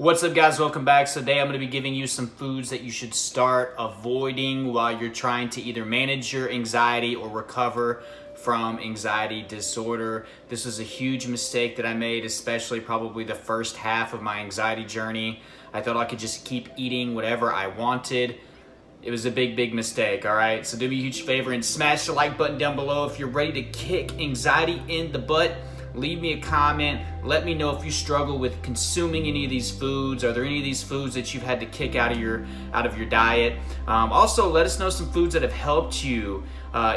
What's up, guys? Welcome back. So today I'm going to be giving you some foods that you should start avoiding while you're trying to either manage your anxiety or recover from anxiety disorder. This was a huge mistake that I made, especially probably the first half of my anxiety journey. I thought I could just keep eating whatever I wanted. It was a big mistake, all right? So do me a huge favor and smash the like button down below if you're ready to kick anxiety in the butt. Leave me a comment. Let me know if you struggle with consuming any of these foods. Are there any of these foods that you've had to kick out of your diet? Also, let us know some foods that have helped you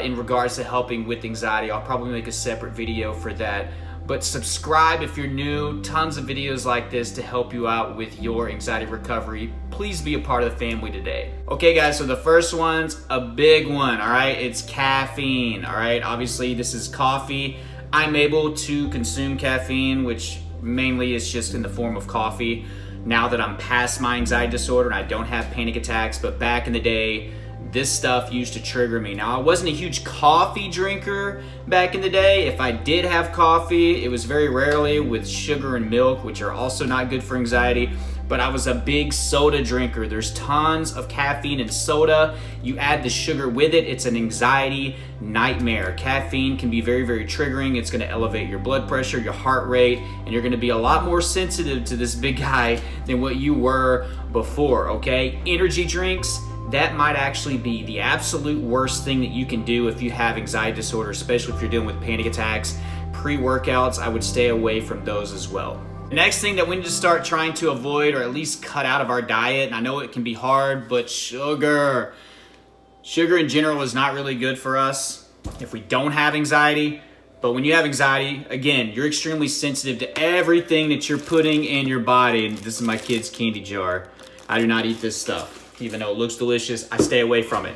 in regards to helping with anxiety. I'll probably make a separate video for that. But subscribe if you're new. Tons of videos like this to help you out with your anxiety recovery. Please be a part of the family today. Okay, guys, so the first one's a big one, all right? It's caffeine, all right? Obviously, this is coffee. I'm able to consume caffeine, which mainly is just in the form of coffee, now that I'm past my anxiety disorder and I don't have panic attacks. But back in the day, this stuff used to trigger me. Now, I wasn't a huge coffee drinker back in the day. If I did have coffee, it was very rarely with sugar and milk, which are also not good for anxiety. But I was a big soda drinker. There's tons of caffeine in soda. You add the sugar with it, it's an anxiety nightmare. Caffeine can be very triggering. It's gonna elevate your blood pressure, your heart rate, and you're gonna be a lot more sensitive to this big guy than what you were before, okay? Energy drinks, that might actually be the absolute worst thing that you can do if you have anxiety disorder, especially if you're dealing with panic attacks. Pre-workouts, I would stay away from those as well. The next thing that we need to start trying to avoid or at least cut out of our diet, and I know it can be hard, but sugar. Sugar in general is not really good for us if we don't have anxiety. But when you have anxiety, again, you're extremely sensitive to everything that you're putting in your body. And this is my kid's candy jar. I do not eat this stuff. Even though it looks delicious, I stay away from it.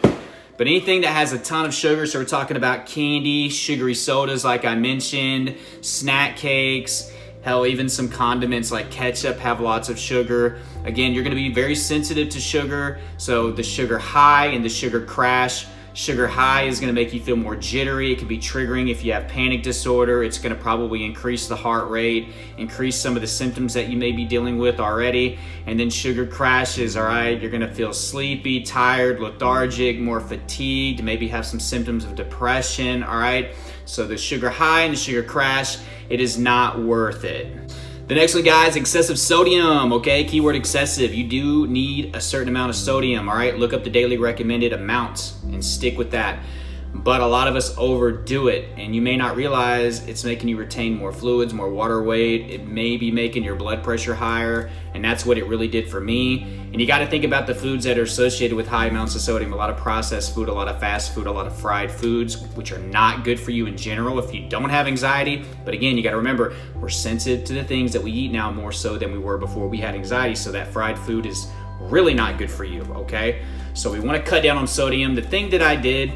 But anything that has a ton of sugar, so we're talking about candy, sugary sodas like I mentioned, snack cakes, hell, even some condiments like ketchup have lots of sugar. Again, you're gonna be very sensitive to sugar. So the sugar high and the sugar crash. Sugar high is gonna make you feel more jittery. It can be triggering if you have panic disorder. It's gonna probably increase the heart rate, increase some of the symptoms that you may be dealing with already. And then sugar crashes, all right? You're gonna feel sleepy, tired, lethargic, more fatigued, maybe have some symptoms of depression, all right? So the sugar high and the sugar crash, it is not worth it. The next one, guys, excessive sodium, okay? Keyword excessive. You do need a certain amount of sodium, all right? Look up the daily recommended amounts and stick with that. But a lot of us overdo it, and you may not realize it's making you retain more fluids, more water weight. It may be making your blood pressure higher, and that's what it really did for me. And you got to think about the foods that are associated with high amounts of sodium. A lot of processed food, a lot of fast food, a lot of fried foods, which are not good for you in general if you don't have anxiety. But again, you got to remember, we're sensitive to the things that we eat now more so than we were before we had anxiety. So that fried food is really not good for you, okay? So we want to cut down on sodium. The thing that I did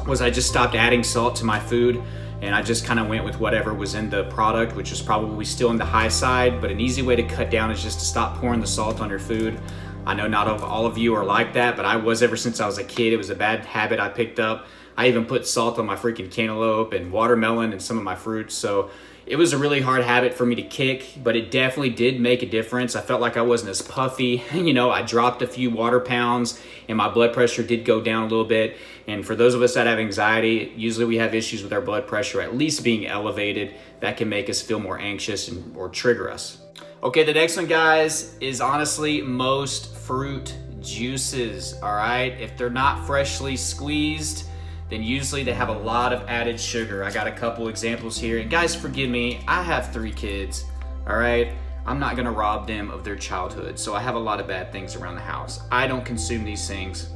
was I just stopped adding salt to my food, and I just kind of went with whatever was in the product, which was probably still in the high side. But an easy way to cut down is just to stop pouring the salt on your food. I know not all of you are like that, but I was ever since I was a kid. It was a bad habit I picked up. I even put salt on my freaking cantaloupe and watermelon and some of my fruits. So it was a really hard habit for me to kick, but it definitely did make a difference. I felt like I wasn't as puffy. You know, I dropped a few water pounds and my blood pressure did go down a little bit. And for those of us that have anxiety, usually we have issues with our blood pressure at least being elevated. That can make us feel more anxious or trigger us. Okay, the next one, guys, is honestly most fruit juices, all right? If they're not freshly squeezed, then usually they have a lot of added sugar. I got a couple examples here. And guys, forgive me, I have 3 kids, all right? I'm not gonna rob them of their childhood, so I have a lot of bad things around the house. I don't consume these things.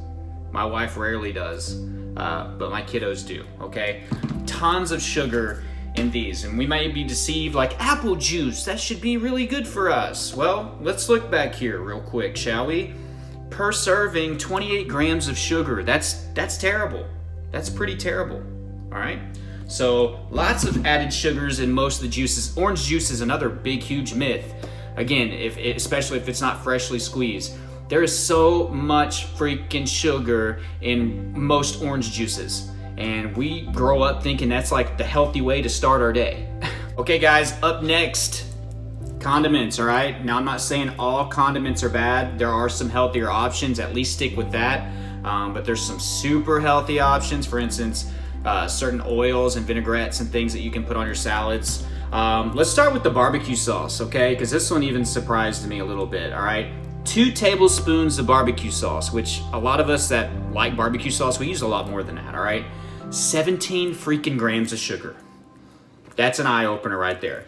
My wife rarely does, but my kiddos do, okay? Tons of sugar in these, and we may be deceived like apple juice, that should be really good for us. Well, let's look back here real quick, shall we? Per serving, 28 grams of sugar. That's terrible. That's pretty terrible, all right? So lots of added sugars in most of the juices. Orange juice is another big, huge myth. Again, especially if it's not freshly squeezed. There is so much freaking sugar in most orange juices. And we grow up thinking that's like the healthy way to start our day. Okay, guys, up next, Condiments, all right? Now, I'm not saying all condiments are bad. There are some healthier options, at least stick with that. But there's some super healthy options. For instance, certain oils and vinaigrettes and things that you can put on your salads. Let's start with the barbecue sauce, okay? Because this one even surprised me a little bit, all right? 2 tablespoons of barbecue sauce, which a lot of us that like barbecue sauce, we use a lot more than that, all right? 17 freaking grams of sugar. That's an eye-opener right there.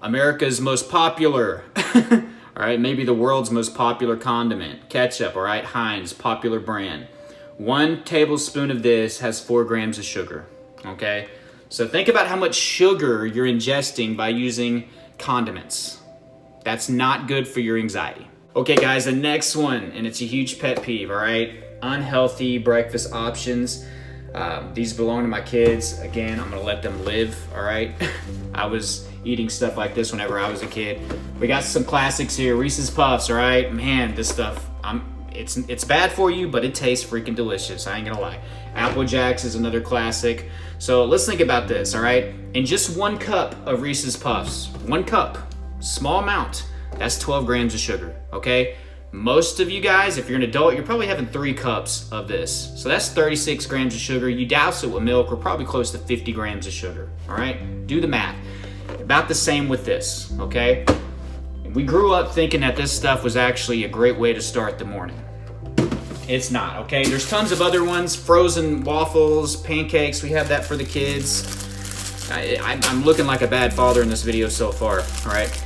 America's most popular, all right, maybe the world's most popular condiment, ketchup, all right, Heinz, popular brand. 1 tablespoon of this has 4 grams of sugar, okay? So think about how much sugar you're ingesting by using condiments. That's not good for your anxiety. Okay, guys, the next one, and it's a huge pet peeve, all right? Unhealthy breakfast options. These belong to my kids. Again, I'm gonna let them live, all right? I was eating stuff like this whenever I was a kid. We got some classics here. Reese's Puffs, all right? Man, this stuff, it's bad for you, but it tastes freaking delicious. I ain't gonna lie. Apple Jacks is another classic. So let's think about this, all right? In just 1 cup of Reese's Puffs, 1 cup, small amount, that's 12 grams of sugar, okay? Most of you guys, if you're an adult, you're probably having 3 cups of this. So that's 36 grams of sugar. You douse it with milk, we're probably close to 50 grams of sugar, all right? Do the math. About the same with this, okay? We grew up thinking that this stuff was actually a great way to start the morning. It's not, okay? There's tons of other ones, frozen waffles, pancakes, we have that for the kids. I'm looking like a bad father in this video so far, all right?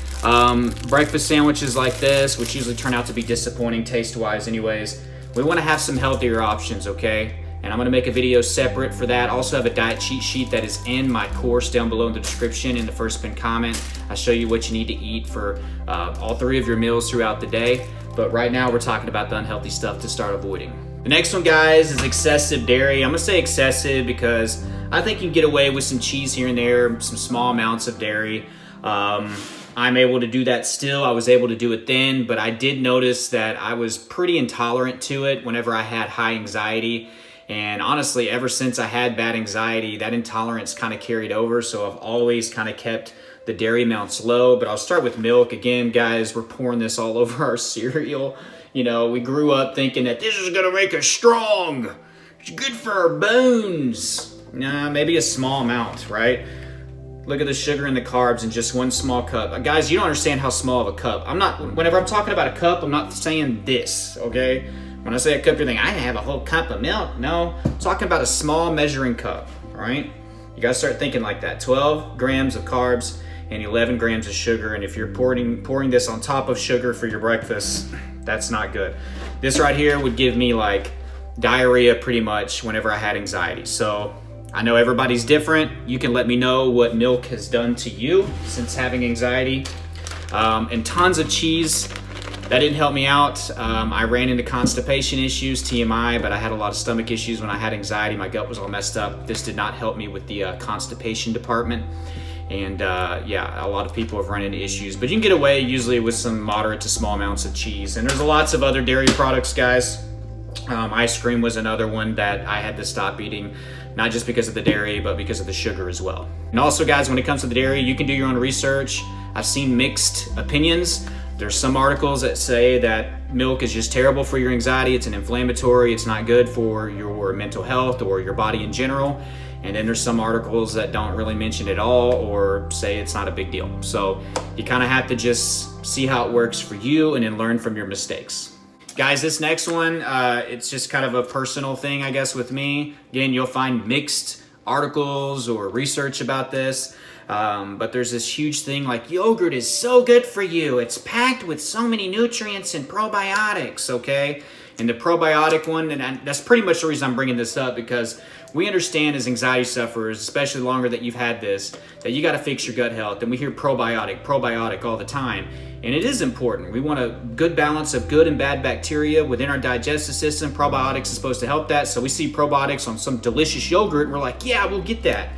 Breakfast sandwiches like this, which usually turn out to be disappointing taste-wise anyways. We wanna have some healthier options, okay? And I'm gonna make a video separate for that. Also have a diet cheat sheet that is in my course down below in the description in the first pinned comment. I show you what you need to eat for all 3 of your meals throughout the day. But right now we're talking about the unhealthy stuff to start avoiding. The next one, guys, is excessive dairy. I'm gonna say excessive because I think you can get away with some cheese here and there, some small amounts of dairy. I'm able to do that still. I was able to do it then, but I did notice that I was pretty intolerant to it whenever I had high anxiety. And honestly, ever since I had bad anxiety, that intolerance kind of carried over. So I've always kind of kept the dairy amounts low, but I'll start with milk. Again, guys, we're pouring this all over our cereal. You know, we grew up thinking that this is gonna make us strong. It's good for our bones. Nah, maybe a small amount, right? Look at the sugar and the carbs in just 1 small cup. Guys, you don't understand how small of a cup. Whenever I'm talking about a cup, I'm not saying this, okay? When I say a cup, you're thinking, I have a whole cup of milk. No, I'm talking about a small measuring cup, all right? You gotta start thinking like that. 12 grams of carbs and 11 grams of sugar. And if you're pouring this on top of sugar for your breakfast, that's not good. This right here would give me like diarrhea pretty much whenever I had anxiety. So I know everybody's different. You can let me know what milk has done to you since having anxiety. And tons of cheese. That didn't help me out. I ran into constipation issues, TMI, but I had a lot of stomach issues when I had anxiety. My gut was all messed up. This did not help me with the constipation department. And yeah, a lot of people have run into issues, but you can get away usually with some moderate to small amounts of cheese. And there's lots of other dairy products, guys. Ice cream was another one that I had to stop eating, not just because of the dairy, but because of the sugar as well. And also, guys, when it comes to the dairy, you can do your own research. I've seen mixed opinions. There's some articles that say that milk is just terrible for your anxiety. It's an inflammatory. It's not good for your mental health or your body in general. And then there's some articles that don't really mention it at all or say it's not a big deal. So you kind of have to just see how it works for you and then learn from your mistakes. Guys, this next one, it's just kind of a personal thing, I guess, with me. Again, you'll find mixed articles or research about this. But there's this huge thing like yogurt is so good for you. It's packed with so many nutrients and probiotics, okay? And the probiotic one, and that's pretty much the reason I'm bringing this up, because we understand as anxiety sufferers, especially the longer that you've had this, that you got to fix your gut health. And we hear probiotic all the time. And it is important. We want a good balance of good and bad bacteria within our digestive system. Probiotics is supposed to help that. So we see probiotics on some delicious yogurt and we're like, yeah, we'll get that.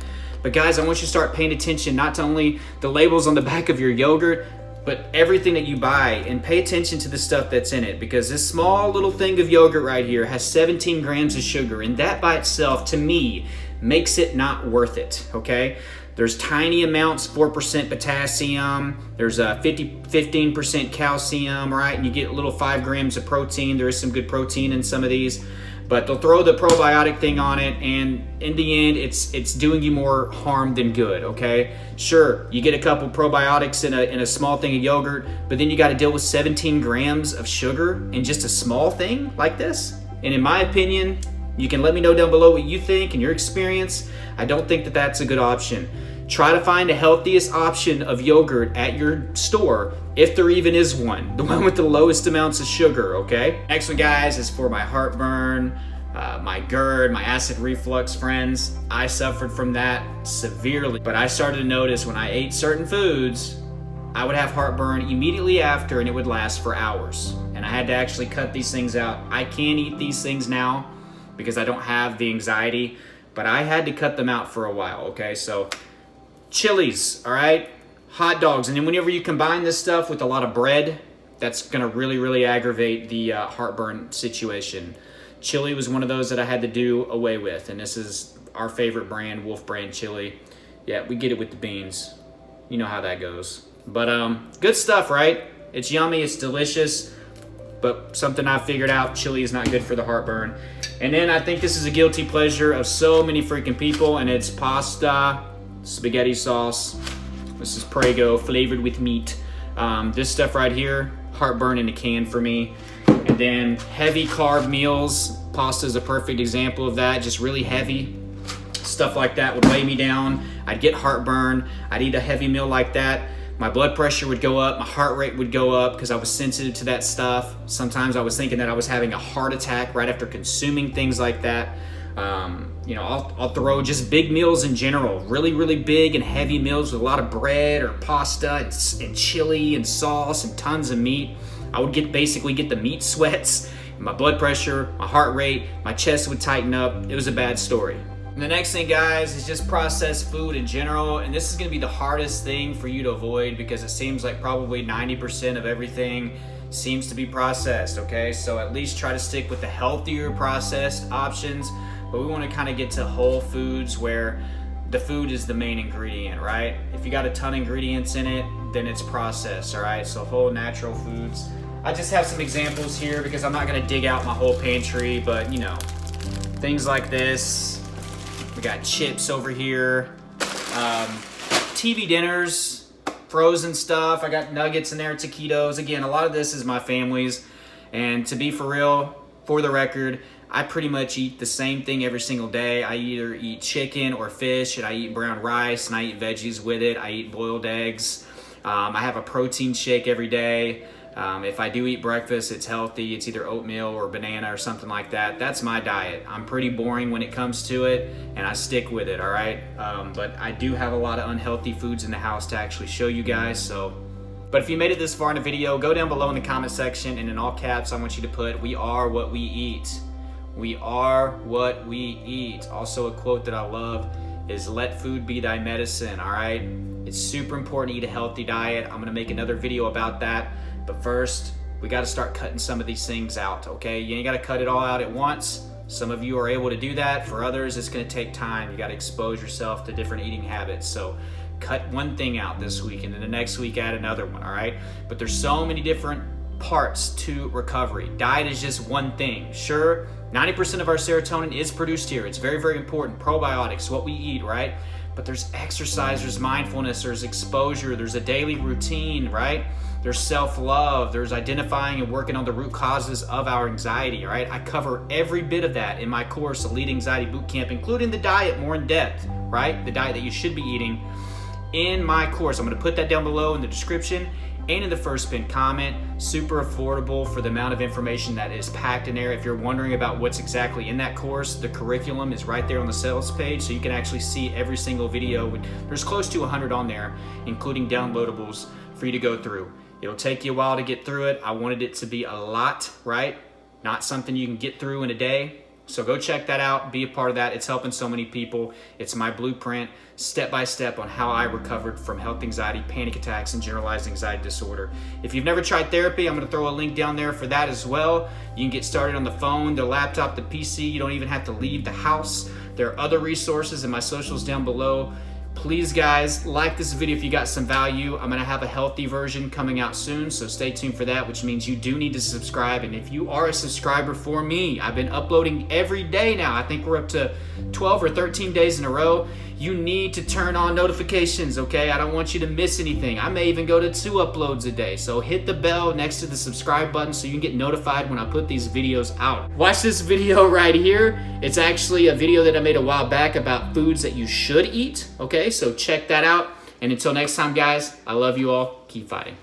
But guys, I want you to start paying attention not to only the labels on the back of your yogurt, but everything that you buy, and pay attention to the stuff that's in it, because this small little thing of yogurt right here has 17 grams of sugar, and that by itself, to me, makes it not worth it, okay? There's tiny amounts, 4% potassium, there's 15% calcium, right? And you get a little 5 grams of protein. There is some good protein in some of these, but they'll throw the probiotic thing on it, and in the end, it's doing you more harm than good, okay? Sure, you get a couple probiotics in a small thing of yogurt, but then you gotta deal with 17 grams of sugar in just a small thing like this. And in my opinion, you can let me know down below what you think and your experience. I don't think that that's a good option. Try to find the healthiest option of yogurt at your store, if there even is one. The one with the lowest amounts of sugar, okay? Next one, guys, is for my heartburn, my GERD, my acid reflux, friends. I suffered from that severely, but I started to notice when I ate certain foods, I would have heartburn immediately after, and it would last for hours. And I had to actually cut these things out. I can eat these things now because I don't have the anxiety, but I had to cut them out for a while, okay? So chilies, all right? Hot dogs, and then whenever you combine this stuff with a lot of bread, that's gonna really, really aggravate the heartburn situation. Chili was one of those that I had to do away with, and this is our favorite brand, Wolf brand chili. Yeah, we get it with the beans. You know how that goes. But good stuff, right? It's yummy, it's delicious, but something I figured out, chili is not good for the heartburn. And then I think this is a guilty pleasure of so many freaking people, and it's pasta, spaghetti sauce. This is Prego, flavored with meat. This stuff right here, heartburn in a can for me. And then heavy carb meals. Pasta is a perfect example of that, just really heavy. Stuff like that would weigh me down. I'd get heartburn. I'd eat a heavy meal like that. My blood pressure would go up, my heart rate would go up because I was sensitive to that stuff. Sometimes I was thinking that I was having a heart attack right after consuming things like that. You know, I'll throw just big meals in general, really, really big and heavy meals with a lot of bread or pasta and chili and sauce and tons of meat. I would basically get the meat sweats, my blood pressure, my heart rate, my chest would tighten up. It was a bad story. And the next thing, guys, is just processed food in general. And this is gonna be the hardest thing for you to avoid because it seems like probably 90% of everything seems to be processed, okay? So at least try to stick with the healthier processed options, but we wanna kinda get to whole foods where the food is the main ingredient, right? If you got a ton of ingredients in it, then it's processed, all right? So whole natural foods. I just have some examples here because I'm not gonna dig out my whole pantry, but you know, things like this. We got chips over here, TV dinners, frozen stuff. I got nuggets in there, taquitos. Again, a lot of this is my family's. And to be for real, for the record, I pretty much eat the same thing every single day. I either eat chicken or fish, and I eat brown rice, and I eat veggies with it. I eat boiled eggs. I have a protein shake every day. If I do eat breakfast, it's healthy. It's either oatmeal or banana or something like that. That's my diet. I'm pretty boring when it comes to it, and I stick with it, all right? But I do have a lot of unhealthy foods in the house to actually show you guys, so. But if you made it this far in the video, go down below in the comment section, and in all caps, I want you to put, "We are what we eat." We are what we eat. Also, a quote that I love is, "Let food be thy medicine," all right? It's super important to eat a healthy diet. I'm gonna make another video about that. But first, we gotta start cutting some of these things out, okay? You ain't gotta cut it all out at once. Some of you are able to do that. For others, it's gonna take time. You gotta expose yourself to different eating habits. So cut one thing out this week, and then the next week add another one, all right? But there's so many different parts to recovery. Diet is just one thing. Sure, 90% of our serotonin is produced here. It's very, very important. Probiotics, what we eat, right? But there's exercise, there's mindfulness, there's exposure, there's a daily routine, right? There's self-love, there's identifying and working on the root causes of our anxiety, right? I cover every bit of that in my course, Elite Anxiety Bootcamp, including the diet more in depth, right? The diet that you should be eating in my course. I'm gonna put that down below in the description and in the first pinned comment. Super affordable for the amount of information that is packed in there. If you're wondering about what's exactly in that course, the curriculum is right there on the sales page, so you can actually see every single video. There's close to 100 on there, including downloadables for you to go through. It'll take you a while to get through it. I wanted it to be a lot, right? Not something you can get through in a day. So go check that out, be a part of that. It's helping so many people. It's my blueprint, step by step, on how I recovered from health anxiety, panic attacks, and generalized anxiety disorder. If you've never tried therapy, I'm gonna throw a link down there for that as well. You can get started on the phone, the laptop, the PC. You don't even have to leave the house. There are other resources in my socials down below. Please guys, like this video if you got some value. I'm gonna have a healthy version coming out soon, so stay tuned for that, which means you do need to subscribe. And if you are a subscriber for me, I've been uploading every day now. I think we're up to 12 or 13 days in a row. You need to turn on notifications, okay? I don't want you to miss anything. I may even go to 2 uploads a day. So hit the bell next to the subscribe button so you can get notified when I put these videos out. Watch this video right here. It's actually a video that I made a while back about foods that you should eat, okay? So check that out. And until next time, guys, I love you all. Keep fighting.